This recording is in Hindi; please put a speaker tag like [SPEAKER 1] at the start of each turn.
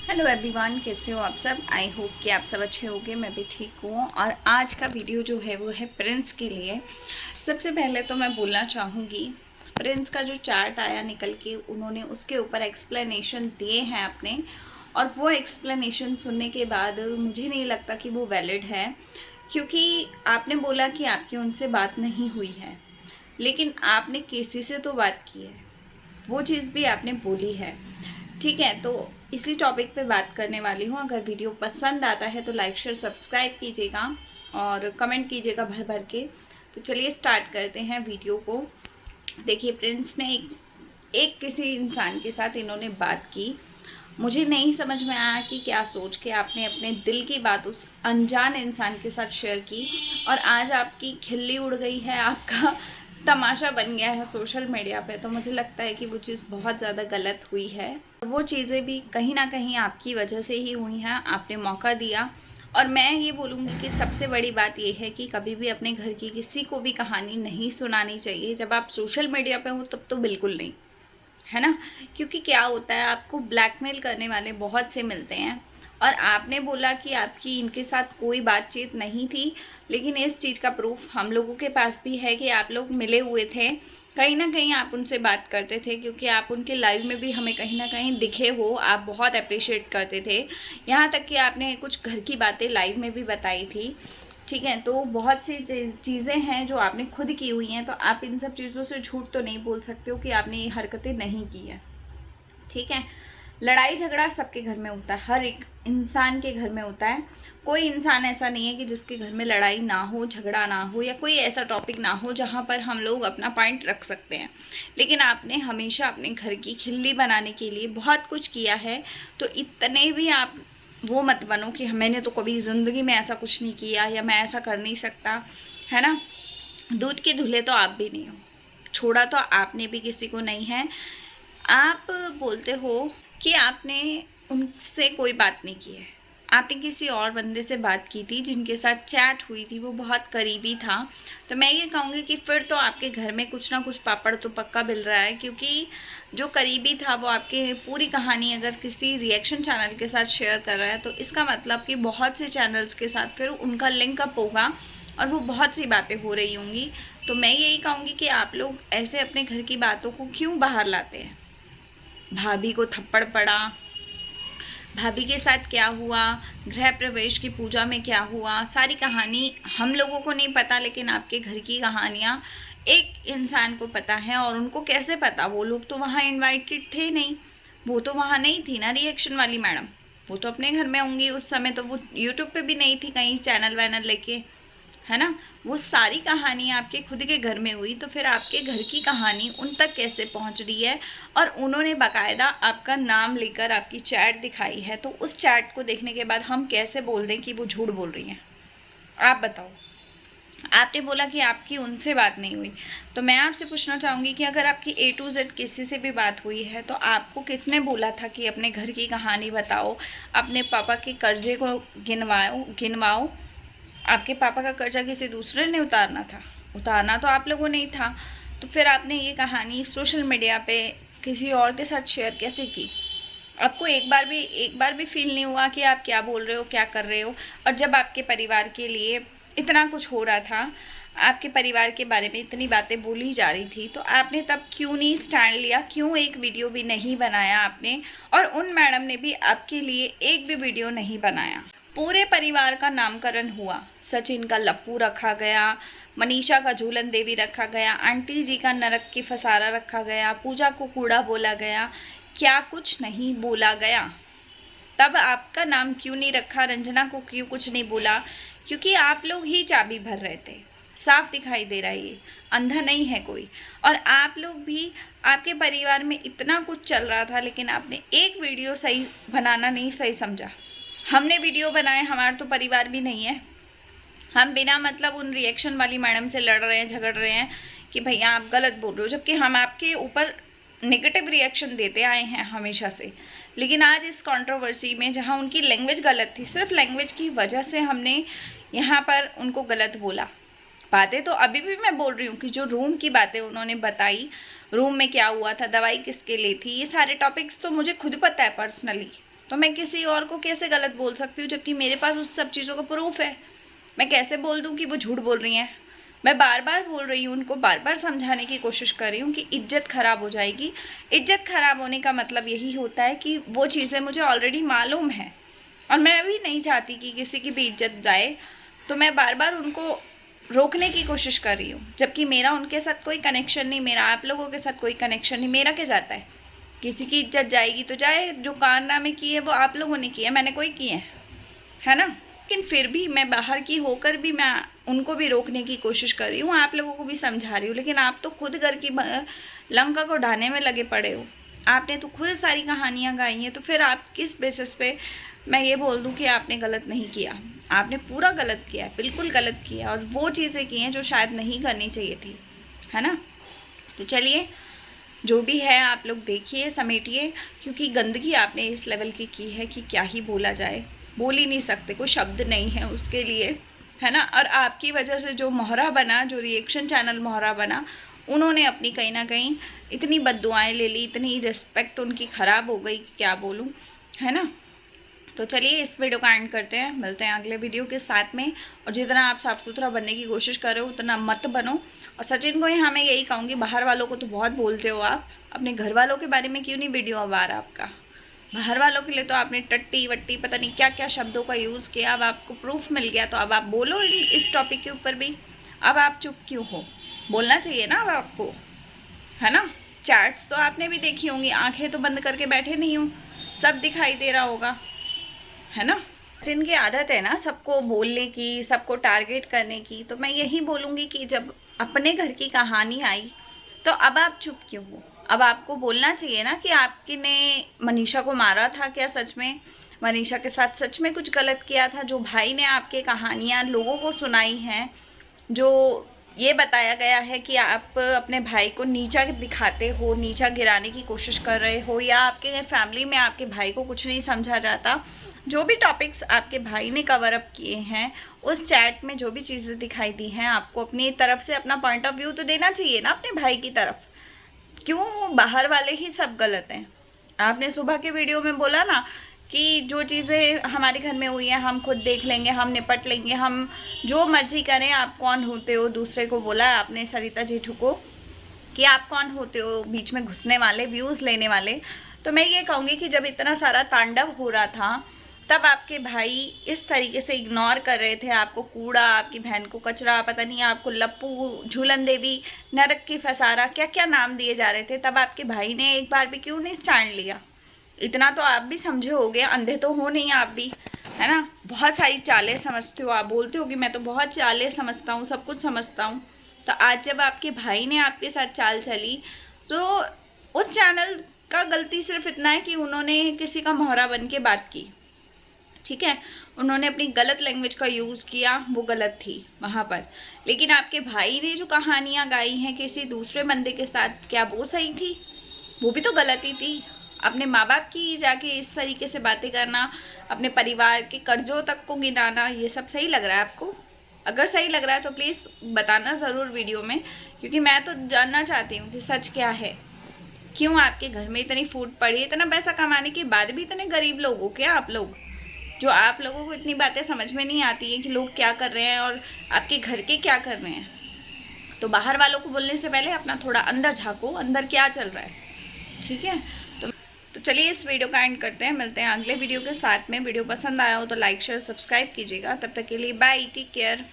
[SPEAKER 1] हेलो एवरीवन, कैसे हो आप सब। आई होप कि आप सब अच्छे होंगे। मैं भी ठीक हूँ। और आज का वीडियो जो है वो है प्रिंस के लिए। सबसे पहले तो मैं बोलना चाहूँगी, प्रिंस का जो चार्ट आया निकल के, उन्होंने उसके ऊपर एक्सप्लेनेशन दिए हैं अपने, और वो एक्सप्लेनेशन सुनने के बाद मुझे नहीं लगता कि वो वैलिड है। क्योंकि आपने बोला कि आपकी उनसे बात नहीं हुई है, लेकिन आपने केसी से तो बात की है, वो चीज़ भी आपने बोली है। ठीक है, तो इसी टॉपिक पे बात करने वाली हूँ। अगर वीडियो पसंद आता है तो लाइक शेयर सब्सक्राइब कीजिएगा और कमेंट कीजिएगा भर भर के। तो चलिए स्टार्ट करते हैं वीडियो को। देखिए, प्रिंस ने एक किसी इंसान के साथ इन्होंने बात की। मुझे नहीं समझ में आया कि क्या सोच के आपने अपने दिल की बात उस अनजान इंसान के साथ शेयर की, और आज आपकी खिल्ली उड़ गई है, आपका तमाशा बन गया है सोशल मीडिया पे। तो मुझे लगता है कि वो चीज़ बहुत ज़्यादा गलत हुई है। वो चीज़ें भी कहीं ना कहीं आपकी वजह से ही हुई हैं, आपने मौका दिया। और मैं ये बोलूँगी कि सबसे बड़ी बात ये है कि कभी भी अपने घर की किसी को भी कहानी नहीं सुनानी चाहिए। जब आप सोशल मीडिया पे हो तब तो बिल्कुल नहीं, है ना। क्योंकि क्या होता है, आपको ब्लैकमेल करने वाले बहुत से मिलते हैं। और आपने बोला कि आपकी इनके साथ कोई बातचीत नहीं थी, लेकिन इस चीज़ का प्रूफ हम लोगों के पास भी है कि आप लोग मिले हुए थे। कहीं ना कहीं आप उनसे बात करते थे, क्योंकि आप उनके लाइव में भी हमें कहीं ना कहीं दिखे हो। आप बहुत अप्रिशिएट करते थे, यहाँ तक कि आपने कुछ घर की बातें लाइव में भी बताई थी। ठीक है, तो बहुत सी चीज़ें हैं जो आपने खुद की हुई हैं, तो आप इन सब चीज़ों से झूठ तो नहीं बोल सकते हो कि आपने ये हरकतें नहीं की हैं। ठीक है, लड़ाई झगड़ा सबके घर में होता है, हर एक इंसान के घर में होता है। कोई इंसान ऐसा नहीं है कि जिसके घर में लड़ाई ना हो, झगड़ा ना हो, या कोई ऐसा टॉपिक ना हो जहाँ पर हम लोग अपना पॉइंट रख सकते हैं। लेकिन आपने हमेशा अपने घर की खिल्ली बनाने के लिए बहुत कुछ किया है। तो इतने भी आप वो मत बनो कि मैंने तो कभी ज़िंदगी में ऐसा कुछ नहीं किया, या मैं ऐसा कर नहीं सकता, है ना। दूध के धुले तो आप भी नहीं हो, छोड़ा तो आपने भी किसी को नहीं है। आप बोलते हो कि आपने उनसे कोई बात नहीं की है, आपने किसी और बंदे से बात की थी जिनके साथ चैट हुई थी, वो बहुत करीबी था। तो मैं ये कहूँगी कि फिर तो आपके घर में कुछ ना कुछ पापड़ तो पक्का मिल रहा है, क्योंकि जो करीबी था वो आपके पूरी कहानी अगर किसी रिएक्शन चैनल के साथ शेयर कर रहा है, तो इसका मतलब कि बहुत से चैनल्स के साथ फिर उनका लिंक अप होगा और वो बहुत सी बातें हो रही होंगी। तो मैं यही कहूँगी कि आप लोग ऐसे अपने घर की बातों को क्यों बाहर लाते हैं। भाभी को थप्पड़ पड़ा, भाभी के साथ क्या हुआ, गृह प्रवेश की पूजा में क्या हुआ, सारी कहानी हम लोगों को नहीं पता, लेकिन आपके घर की कहानियाँ एक इंसान को पता है। और उनको कैसे पता, वो लोग तो वहाँ इनवाइटेड थे नहीं, वो तो वहाँ नहीं थी ना रिएक्शन वाली मैडम, वो तो अपने घर में होंगी उस समय, तो वो यूट्यूब पे भी नहीं थी कहीं चैनल वैनल लेके, है ना। वो सारी कहानी आपके खुद के घर में हुई, तो फिर आपके घर की कहानी उन तक कैसे पहुंच रही है। और उन्होंने बाकायदा आपका नाम लेकर आपकी चैट दिखाई है, तो उस चैट को देखने के बाद हम कैसे बोल दें कि वो झूठ बोल रही हैं। आप बताओ। आपने बोला कि आपकी उनसे बात नहीं हुई, तो मैं आपसे पूछना चाहूँगी कि अगर आपकी A to Z किसी से भी बात हुई है, तो आपको किसने बोला था कि अपने घर की कहानी बताओ, अपने पापा के कर्जे को गिनवाओ। आपके पापा का कर्जा किसी दूसरे ने उतारना था, उतारना तो आप लोगों ने ही था। तो फिर आपने ये कहानी सोशल मीडिया पे किसी और के साथ शेयर कैसे की। आपको एक बार भी फील नहीं हुआ कि आप क्या बोल रहे हो, क्या कर रहे हो। और जब आपके परिवार के लिए इतना कुछ हो रहा था, आपके परिवार के बारे में इतनी बातें बोली जा रही थी, तो आपने तब क्यों नहीं स्टैंड लिया, क्यों एक वीडियो भी नहीं बनाया आपने। और उन मैडम ने भी आपके लिए एक भी वीडियो नहीं बनाया। पूरे परिवार का नामकरण हुआ, सचिन का लप्पू रखा गया, मनीषा का झूलन देवी रखा गया, आंटी जी का नरक की फसारा रखा गया, पूजा को कूड़ा बोला गया, क्या कुछ नहीं बोला गया। तब आपका नाम क्यों नहीं रखा, रंजना को क्यों कुछ नहीं बोला, क्योंकि आप लोग ही चाबी भर रहे थे। साफ दिखाई दे रहा है, ये अंधा नहीं है कोई। और आप लोग भी, आपके परिवार में इतना कुछ चल रहा था, लेकिन आपने एक वीडियो सही बनाना नहीं सही समझा। हमने वीडियो बनाए, हमारा तो परिवार भी नहीं है, हम बिना मतलब उन रिएक्शन वाली मैडम से लड़ रहे हैं, झगड़ रहे हैं कि भैया आप गलत बोल रहे हो, जबकि हम आपके ऊपर नेगेटिव रिएक्शन देते आए हैं हमेशा से। लेकिन आज इस कंट्रोवर्सी में जहां उनकी लैंग्वेज गलत थी, सिर्फ लैंग्वेज की वजह से हमने यहाँ पर उनको गलत बोला। बातें तो अभी भी मैं बोल रही हूँ कि जो रूम की बातें उन्होंने बताई, रूम में क्या हुआ था, दवाई किसके लिए थी, ये सारे टॉपिक्स तो मुझे खुद पता है पर्सनली, तो मैं किसी और को कैसे गलत बोल सकती हूँ जबकि मेरे पास उस सब चीज़ों का प्रूफ है। मैं कैसे बोल दूँ कि वो झूठ बोल रही हैं? मैं बार बार बोल रही हूँ, उनको बार बार समझाने की कोशिश कर रही हूँ कि इज्जत ख़राब हो जाएगी। इज्जत ख़राब होने का मतलब यही होता है कि वो चीज़ें मुझे ऑलरेडी मालूम है और मैं भी नहीं चाहती कि किसी की भी इज्जत जाए, तो मैं बार बार उनको रोकने की कोशिश कर रही हूँ। जबकि मेरा उनके साथ कोई कनेक्शन नहीं, मेरा आप लोगों के साथ कोई कनेक्शन नहीं, मेरा क्या जाता है? किसी की इज्जत जाएगी तो जाए, जो कारनामे किए वो आप लोगों ने किए, मैंने कोई किए है ना। लेकिन फिर भी मैं बाहर की होकर भी मैं उनको भी रोकने की कोशिश कर रही हूँ, आप लोगों को भी समझा रही हूँ, लेकिन आप तो खुद घर की लंका को ढाने में लगे पड़े हो। आपने तो खुद सारी कहानियाँ गाई हैं, तो फिर आप किस बेसिस पे मैं ये बोल दूँ कि आपने गलत नहीं किया? आपने पूरा गलत किया है, बिल्कुल गलत किया, और वो चीज़ें की हैं जो शायद नहीं करनी चाहिए थी, है ना। तो चलिए, जो भी है आप लोग देखिए, समेटिए, क्योंकि गंदगी आपने इस लेवल की है कि क्या ही बोला जाए, बोल ही नहीं सकते, कोई शब्द नहीं है उसके लिए, है ना। और आपकी वजह से जो मोहरा बना, जो रिएक्शन चैनल मोहरा बना, उन्होंने अपनी कहीं ना कहीं इतनी बद्दुआएं ले ली, इतनी रिस्पेक्ट उनकी ख़राब हो गई कि क्या बोलूँ, है ना। तो चलिए इस वीडियो का एंड करते हैं, मिलते हैं अगले वीडियो के साथ में। और जितना आप साफ़ सुथरा बनने की कोशिश कर रहे हो उतना मत बनो। और सचिन को यहाँ मैं यही कहूँगी, बाहर वालों को तो बहुत बोलते हो आप, अपने घर वालों के बारे में क्यों नहीं वीडियो अब आ रहा आपका? बाहर वालों के लिए तो आपने टट्टी वट्टी पता नहीं क्या क्या शब्दों का यूज़ किया, अब आपको प्रूफ मिल गया तो अब आप बोलो इस टॉपिक के ऊपर भी। अब आप चुप क्यों हो? बोलना चाहिए ना अब आपको, है ना। चैट्स तो आपने भी देखी होंगी, आंखें तो बंद करके बैठे नहीं हो, सब दिखाई दे रहा होगा, है ना। जिनकी आदत है ना सबको बोलने की, सबको टारगेट करने की, तो मैं यही बोलूँगी कि जब अपने घर की कहानी आई तो अब आप चुप क्यों हो? अब आपको बोलना चाहिए ना कि आपकी ने मनीषा को मारा था क्या? सच में मनीषा के साथ सच में कुछ गलत किया था? जो भाई ने आपके कहानियाँ लोगों को सुनाई हैं, जो ये बताया गया है कि आप अपने भाई को नीचा दिखाते हो, नीचा गिराने की कोशिश कर रहे हो, या आपके फैमिली में आपके भाई को कुछ नहीं समझा जाता, जो भी टॉपिक्स आपके भाई ने कवर अप किए हैं, उस चैट में जो भी चीज़ें दिखाई दी हैं, आपको अपनी तरफ से अपना पॉइंट ऑफ व्यू तो देना चाहिए ना अपने भाई की तरफ। क्यों बाहर वाले ही सब गलत हैं? आपने सुबह के वीडियो में बोला ना कि जो चीज़ें हमारे घर में हुई हैं हम खुद देख लेंगे, हम निपट लेंगे, हम जो मर्जी करें। आप कौन होते हो? दूसरे को बोला आपने, सरिता जेठू को, कि आप कौन होते हो बीच में घुसने वाले, व्यूज़ लेने वाले। तो मैं ये कहूँगी कि जब इतना सारा तांडव हो रहा था तब आपके भाई इस तरीके से इग्नोर कर रहे थे आपको, कूड़ा, आपकी बहन को कचरा, पता नहीं आपको लप्पू, झूलन देवी, नरक की फसारा, क्या क्या नाम दिए जा रहे थे, तब आपके भाई ने एक बार भी क्यों नहीं स्टैंड लिया? इतना तो आप भी समझे होगे, अंधे तो हो नहीं आप भी, है ना। बहुत सारी चालें समझते हो आप, बोलते हो कि मैं तो बहुत चालें समझता हूँ, सब कुछ समझता हूँ। तो आज जब आपके भाई ने आपके साथ चाल चली तो उस चैनल का गलती सिर्फ इतना है कि उन्होंने किसी का मोहरा बन के बात की, ठीक है। उन्होंने अपनी गलत लैंग्वेज का यूज़ किया, वो गलत थी वहाँ पर। लेकिन आपके भाई ने जो कहानियाँ गाई हैं किसी दूसरे बंदे के साथ, क्या वो सही थी? वो भी तो गलत ही थी। अपने माँ बाप की जाके इस तरीके से बातें करना, अपने परिवार के कर्जों तक को गिनाना, ये सब सही लग रहा है आपको? अगर सही लग रहा है तो प्लीज़ बताना ज़रूर वीडियो में, क्योंकि मैं तो जानना चाहती हूँ कि सच क्या है। क्यों आपके घर में इतनी फूट पड़ी है? इतना पैसा कमाने के बाद भी इतने गरीब लोग हो क्या आप लोग? जो आप लोगों को इतनी बातें समझ में नहीं आती हैं कि लोग क्या कर रहे हैं और आपके घर के क्या कर रहे हैं। तो बाहर वालों को बोलने से पहले अपना थोड़ा अंदर झाँको, अंदर क्या चल रहा है, ठीक है। तो चलिए इस वीडियो का एंड करते हैं, मिलते हैं अगले वीडियो के साथ में। वीडियो पसंद आया हो तो लाइक शेयर सब्सक्राइब कीजिएगा। तब तक के लिए बाय, टेक केयर।